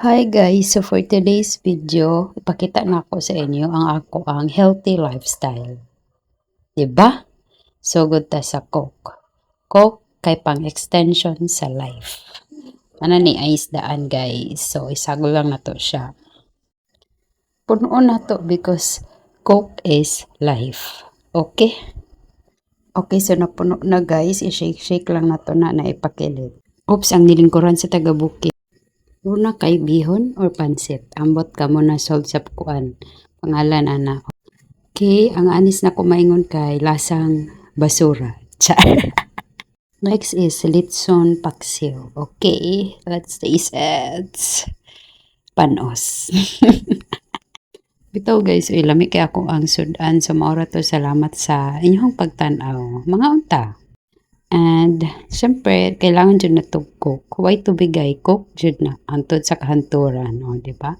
Hi guys! So for today's video, ipakita na ako sa inyo ang healthy lifestyle. 'Di ba? So good ta sa Coke. Coke kay pang extension sa life. Ano ni isdaan guys. So isagol lang na to siya. Puno na to because Coke is life. Okay? Okay, so napuno na guys. I-shake lang na to na ipakilit. Oops, ang nilingkuran sa taga-bukid. Una kay bihon or pansit. Ambot ka mo na solve sa kuan. Pangalan ana. Okay, ang anis na kumaingon kay lasang basura. Char. Next is litson paksiw. Okay, let's taste it. Panos. Bitaw guys, uy, lami kay ako ang sudan sa maura to. Salamat sa inyong pagtanaw. Mga unta. And, syempre, kailangan dyan na to cook. Why to bigay cook? Dyan na. Antod sa kahanturan. O, diba?